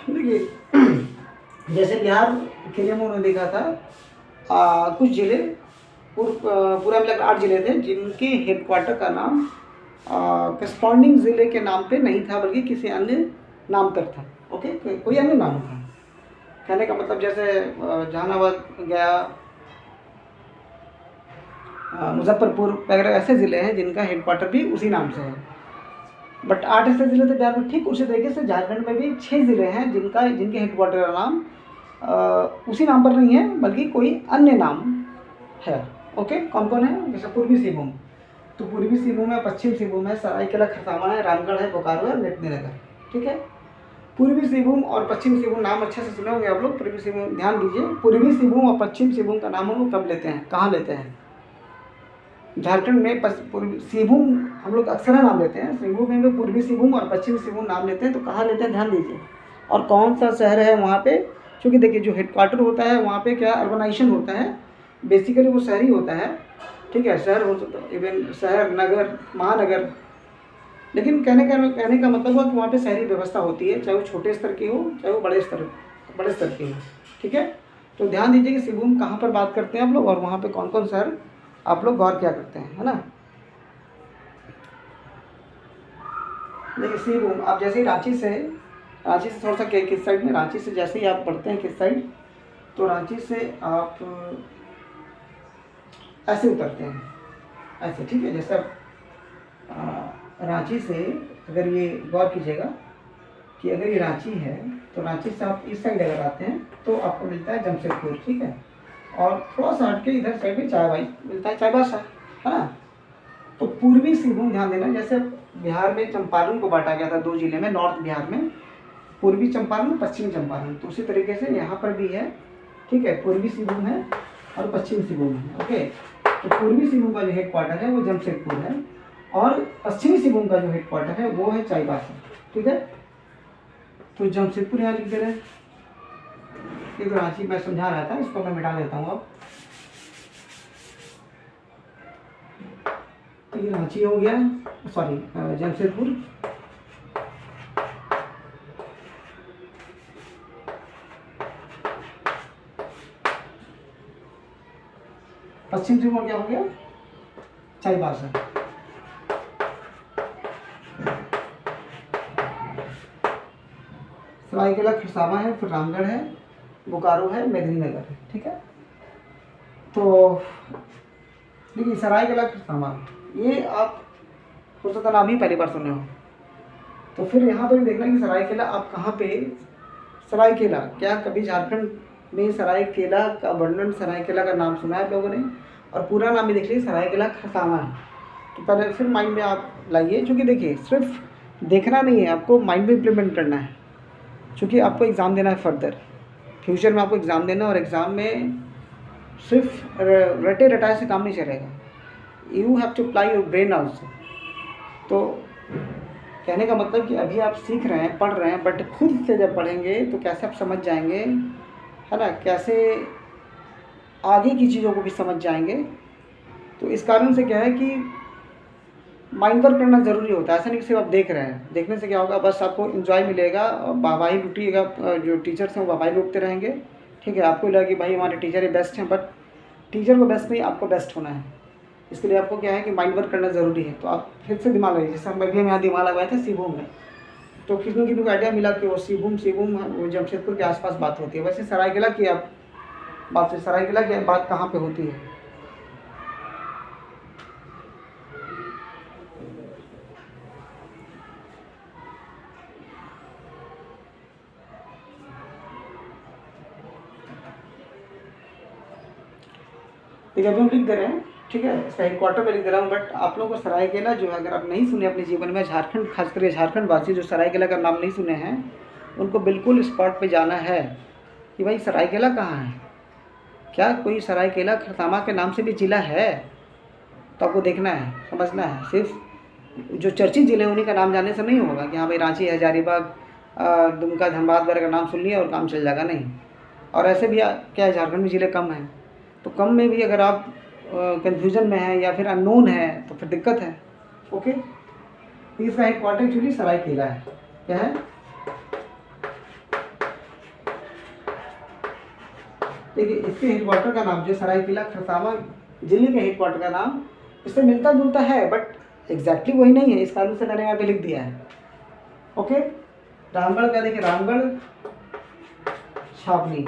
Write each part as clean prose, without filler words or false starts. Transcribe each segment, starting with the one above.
देखिए जैसे बिहार के लिए उन्होंने देखा था कुछ ज़िले पूरा मिलाकर 8 ज़िले थे जिनके हेडक्वार्टर का नाम करस्पॉन्डिंग ज़िले के नाम पे नहीं था बल्कि किसी अन्य नाम पर था। ओके, कोई अन्य नाम था। कहने का मतलब जैसे जहानाबाद गया, मुजफ्फरपुर वगैरह ऐसे ज़िले हैं जिनका हेडक्वार्टर भी उसी नाम से है। बट 8 ऐसे ज़िले थे बिहार में। ठीक उसी तरीके से झारखंड में भी 6 ज़िले हैं जिनके हेडक्वार्टर का नाम उसी नाम पर नहीं है बल्कि कोई अन्य नाम है। ओके, कौन कौन है? जैसे पूर्वी सिंहभूम, तो पूर्वी सिंहभूम है, पश्चिम सिंहभूम है, सरायकेला खरसावां है, रामगढ़ है, बोकारो है, मेदिनीनगर। ठीक है, पूर्वी सिंहभूम और पश्चिम सिंहभूम नाम अच्छे से सुने होंगे आप लोग। पूर्वी सिंहभूम ध्यान दीजिए, पूर्वी सिंहभूम और पश्चिम सिंहभूम का नाम हम लोग कब लेते हैं, कहाँ लेते हैं? झारखंड में पूर्वी सिंहभूम हम लोग अक्सर नाम लेते हैं, सिंहभूम में पूर्वी सिंहभूम और पश्चिम सिंहभूम नाम लेते हैं। तो कहाँ लेते हैं ध्यान दीजिए, और कौन सा शहर है वहाँ पे। क्योंकि देखिए जो हेडक्वार्टर होता है वहाँ पे क्या अर्बनाइजेशन होता है, बेसिकली वो शहरी होता है। ठीक है, शहर हो सकता है, इवन शहर, नगर, महानगर। लेकिन कहने का मतलब हुआ कि वहाँ पे शहरी व्यवस्था होती है, चाहे वो छोटे स्तर की हो चाहे वो बड़े स्तर की हो। ठीक है, तो ध्यान दीजिए कि सिंहभूम कहाँ पर बात करते हैं आप लोग और वहाँ पे कौन कौन शहर आप लोग गौर क्या करते हैं, है ना। देखिए सिंहभूम, आप जैसे ही रांची से थोड़ा सा किस साइड में, रांची से जैसे ही आप बढ़ते हैं किस साइड, तो रांची से आप ऐसे उतरते हैं, ऐसे। ठीक है, जैसे आप रांची से अगर ये गौर कीजिएगा कि अगर ये रांची है तो रांची से आप इस साइड अगर आते हैं तो आपको मिलता है जमशेदपुर। ठीक है, और थोड़ा सा हट के इधर साइड में चायबाई मिलता है, चाईबासा, है ना। तो पूर्वी सिंहभूम ध्यान देना, जैसे बिहार में चंपारण को बांटा गया था 2 जिले में, नॉर्थ बिहार में पूर्वी चंपारण, पश्चिमी चंपारण, तो उसी तरीके से यहाँ पर भी है। ठीक है, पूर्वी सिंहभूम है और पश्चिमी सिंहभूम है। ओके, तो पूर्वी सिंहभूम का जो हेडक्वार्टर है वो जमशेदपुर है और पश्चिमी सिंहभूम का जो हेडक्वार्टर है वो है चाईबासा। ठीक है, तो जमशेदपुर यहाँ लिख दे रहे हैं। एक रांची मैं समझा रहा था, इसको मैं मिटा देता हूँ अब। तो ये रांची हो गया, सॉरी जमशेदपुर। पश्चिम सिंहभूम क्या हो गया, चाईबासा। सरायकेला खरसावां है, फिर रामगढ़ है, बोकारो है, मेदिनीनगर है। ठीक है, तो देखिए सरायकेला खरसावां, ये आप हो सकता नाम ही पहली बार सुने हो। तो फिर यहाँ पर देखना कि सरायकेला आप कहाँ पे, सरायकेला क्या कभी झारखंड में सरायकेला का वर्णन, सरायकेला का नाम सुना है आप लोगों ने? और पूरा नाम ही देख लीजिए, सरायकेला खरसावां है। तो पहले फिर माइंड में आप लाइए, क्योंकि देखिए सिर्फ देखना नहीं है, आपको माइंड में इम्प्लीमेंट करना है। क्योंकि आपको एग्ज़ाम देना है फर्दर, फ्यूचर में आपको एग्ज़ाम देना, और एग्ज़ाम में सिर्फ रटे रटाए से काम नहीं चलेगा, you have to apply your brain also. तो कहने का मतलब कि अभी आप सीख रहे हैं, पढ़ रहे हैं, बट खुद से जब पढ़ेंगे तो कैसे आप समझ जाएंगे, है ना, कैसे आगे की चीज़ों को भी समझ जाएंगे। तो इस कारण से क्या है कि माइंड वर्क करना ज़रूरी होता है। ऐसा नहीं कि सिर्फ आप देख रहे हैं, देखने से क्या होगा, बस आपको इन्जॉय मिलेगा और वाहवाही लुटिएगा, जो टीचर्स हैं वो वाहवाही लूटते रहेंगे। ठीक है, आपको लगा कि भाई हमारे टीचर ही बेस्ट हैं, बट टीचर को बेस्ट नहीं, आपको बेस्ट होना है। इसके लिए आपको क्या है कि माइंड वर्क करना ज़रूरी है। तो आप फिर से दिमाग लगाइए, जैसे हम अभी यहाँ दिमाग लगाए थे सिंहभूम में, तो किसी को आइडिया मिला कि वो सिंहभूम वो जमशेदपुर के आसपास बात होती है। वैसे सरायकेला की आप बात, सरायकेला की बात कहाँ पे होती है? ठीक है, अभी हम लिख दे रहे हैं। ठीक है, इसका हेडक्वार्टर में लिख दे रहा हूँ, बट आप लोगों को सरायकेला जो है, अगर आप नहीं सुने अपने जीवन में, झारखंड, खासकर झारखंड वासी जो सरायकेला का नाम नहीं सुने हैं, उनको बिल्कुल स्पॉट पे जाना है कि भाई सरायकेला कहाँ है। क्या कोई सरायकेला खरसावां के नाम से भी ज़िला है? तो आपको देखना है, समझना है। सिर्फ जो चर्चित ज़िले हैं उन्हीं का नाम जानने से नहीं होगा कि हाँ भाई रांची, हजारीबाग, दुमका, धनबाद वगैरह का नाम सुन लिया और काम चल जाएगा, नहीं। और ऐसे भी क्या है, झारखंड में ज़िले कम हैं, तो कम में भी अगर आप कन्फ्यूज़न में है या फिर अननोन है तो फिर दिक्कत है। ओके, इसका हेडक्वार्टर एक्चुअली सरायकेला है। क्या है? देखिए इसके हेडक्वार्टर का नाम जो सरायकेला खरसावां जिले के हेडक्वार्टर का नाम इससे मिलता जुलता है, बट एग्जैक्टली वही नहीं है, इस कारण से मैंने यहाँ पे लिख दिया है। ओके, रामगढ़ का देखिए रामगढ़ छावनी,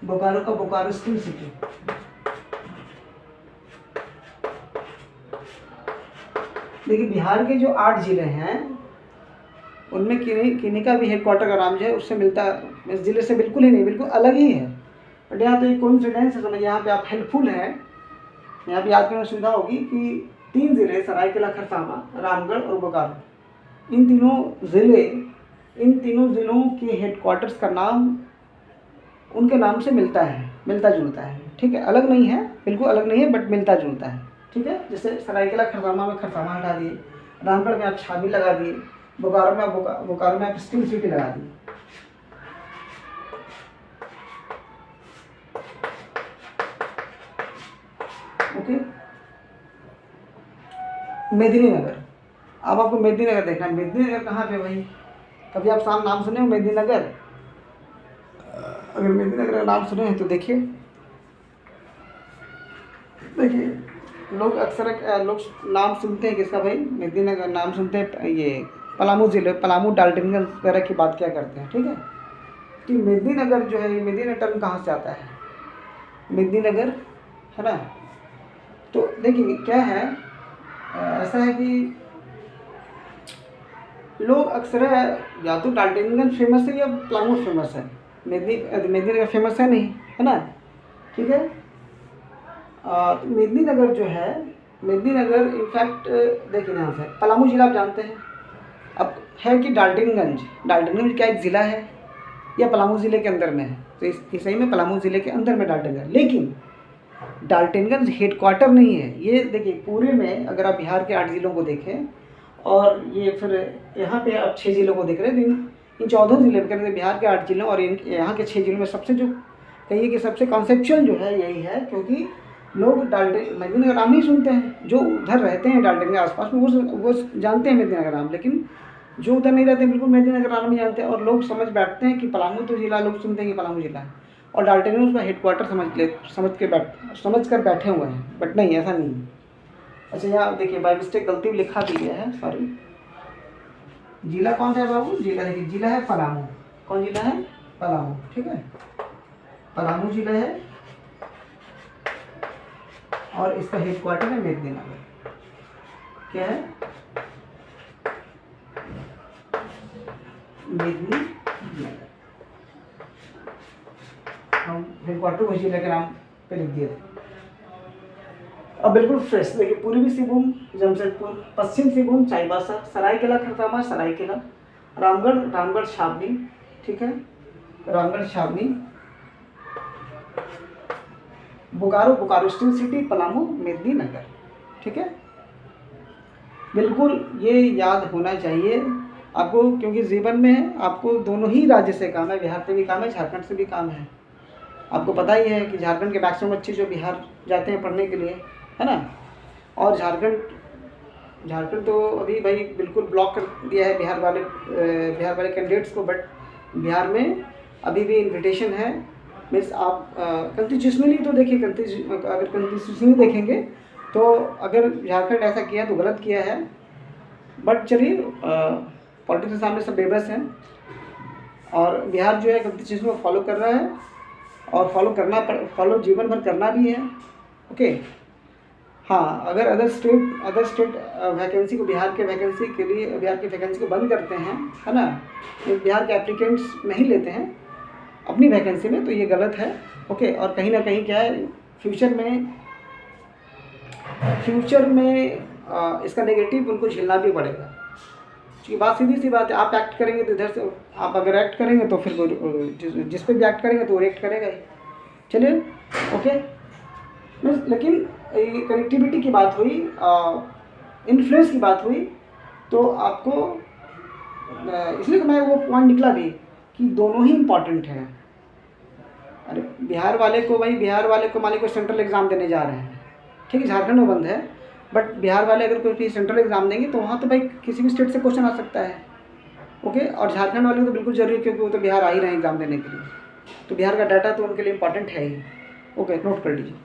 बोकारो का बोकारो स्टील सिटी, देखिए बिहार के जो 8 जिले हैं उनमें किन्हीं का भी हेडक्वार्टर का नाम जो है उससे मिलता, इस जिले से बिल्कुल ही नहीं, बिल्कुल अलग ही है। बट यहाँ तो एक कोइंसिडेंस है, समझ यहाँ पे आप हेल्पफुल हैं, यहाँ पे याद करने में सुविधा होगी कि 3 जिले सरायकेला खरसावां रामगढ़ और बोकारो, इन तीनों ज़िलों के हेडक्वार्टर्स का नाम उनके नाम से मिलता है, मिलता जुलता है। ठीक है, अलग नहीं है, बिल्कुल अलग नहीं है, बट मिलता जुलता है। ठीक है, जैसे सरायकेला खरसावां में खरसावां हटा दिए, रामगढ़ में आप छावनी लगा दिए, बोकारो में आप स्टील सिटी लगा दिए। ओके, मेदिनीनगर, अब आपको मेदिनीनगर देखना है। मेदिनीनगर कहाँ पे भाई? कभी आप साम नाम सुने हो मेदिनीनगर? अगर मेदिनीनगर का नाम सुने हैं तो देखिए लोग अक्सर लोग नाम सुनते हैं किसका भाई? मेदिनीनगर नाम सुनते हैं ये पलामू जिले, पलामू डाल्टनगंज वगैरह की बात क्या करते हैं। ठीक है, कि मेदिनीनगर जो है, मेदिनीनगर टर्म कहाँ से आता है? मेदिनीनगर है ना। तो देखिए क्या है, ऐसा है कि लोग अक्सर या तो डाल्टनगंज फेमस है या पलामू फेमस है, मेदिनीनगर फेमस है नहीं, है ना। ठीक है, तो मेदिनीनगर जो है, मेदिनीनगर इनफैक्ट देखिए यहाँ से पलामू जिला आप जानते हैं। अब है कि डाल्टनगंज क्या एक ज़िला है या पलामू ज़िले के अंदर में है? तो इस सही में पलामू ज़िले के अंदर में डाल्टनगंज, लेकिन डाल्टनगंज हेडक्वार्टर नहीं है। ये देखिए पूरे में अगर आप बिहार के 8 ज़िलों को देखें और ये फिर यहाँ पे आप 6 ज़िलों को देख रहे हैं, इन 14 ज़िले में बिहार के 8 ज़िलों और यहाँ के 6 ज़िलों में सबसे जो कहिए कि सबसे कॉन्सेप्चुअल जो है यही है, क्योंकि लोग मेदिनीनगर नाम ही सुनते हैं। जो उधर रहते हैं डाल्टनगंज आसपास में वो जानते हैं मेदिनीनगर नाम, लेकिन जो उधर नहीं रहते बिल्कुल मेदिनीनगर नाम नहीं जानते, और लोग समझ बैठते हैं कि पलामू तो जिला, लोग सुनते हैं कि पलामू जिला है और डाल्टनगंज उसका हेडक्वार्टर समझ कर बैठे हुए हैं, बट नहीं, ऐसा नहीं है। अच्छा यहाँ देखिए बाय मिस्टेक गलती लिखा भी गया है, सॉरी। जिला कौन सा है बाबू? जिला देखिए, जिला है पलामू। कौन जिला है? पलामू। ठीक है, पलामू जिला है और इसका हेडक्वार्टर है मेदिनीनगर। क्या है? मेदिनीनगर। हम हेडक्वार्टर को जिले के नाम पे लिख दिए थे। अब बिल्कुल फ्रेश देखिए, पूर्वी सिंहभूम जमशेदपुर, पश्चिम सिंहभूम चाईबासा, सरायकेला खरसावां सरायकेला, रामगढ़ छावनी। ठीक है, रामगढ़ छावनी, बोकारो स्टील सिटी, पलामू, मेदिनीनगर। ठीक है, बिल्कुल ये याद होना चाहिए आपको, क्योंकि जीवन में आपको दोनों ही राज्य से काम है, बिहार से भी काम है, झारखंड से भी काम है। आपको पता ही है कि झारखंड के मैक्सिमम बच्चे जो बिहार जाते हैं पढ़ने के लिए, है ना। और झारखंड तो अभी भाई बिल्कुल ब्लॉक कर दिया है बिहार वाले कैंडिडेट्स को, बट बिहार में अभी भी इन्विटेशन है। मीन्स आप कॉन्स्टिट्यूशनली तो देखिए, अगर कॉन्स्टिट्यूशनली देखेंगे तो अगर झारखंड ऐसा किया तो गलत किया है, बट चलिए पॉलिटिक्स के सामने सब बेबस हैं और बिहार जो है कॉन्स्टिट्यूशन को फॉलो कर रहा है और फॉलो जीवन भर करना भी है। ओके, हाँ, अगर अदर स्टेट वैकेंसी को बिहार की वैकेंसी को बंद करते हैं, है ना, तो बिहार के एप्लीकेंट्स नहीं लेते हैं अपनी वैकेंसी में, तो ये गलत है। ओके, और कहीं ना कहीं क्या है, फ्यूचर में इसका नेगेटिव उनको झेलना भी पड़ेगा। क्योंकि बात सीधी सी बात है, आप एक्ट करेंगे तो इधर से आप अगर एक्ट करेंगे तो फिर जिस पे भी एक्ट करेंगे तो वो रिएक्ट करेगा ही। चलिए, ओके। लेकिन कनेक्टिविटी की बात हुई, इन्फ्लुएंस की बात हुई, तो आपको इसलिए तो मैं वो पॉइंट निकला भी कि दोनों ही इम्पॉर्टेंट हैं। अरे बिहार वाले को मान लीजिए सेंट्रल एग्ज़ाम देने जा रहे हैं, ठीक है, झारखंड में बंद है, बट बिहार वाले अगर कोई सेंट्रल एग्ज़ाम देंगे तो वहाँ तो भाई किसी भी स्टेट से क्वेश्चन आ सकता है। ओके, और झारखंड वाले को तो बिल्कुल जरूरी है क्योंकि वो तो बिहार आ ही रहे हैं एग्ज़ाम देने के लिए, तो बिहार का डाटा तो उनके लिए इंपॉर्टेंट है ही। ओके, नोट कर लीजिए।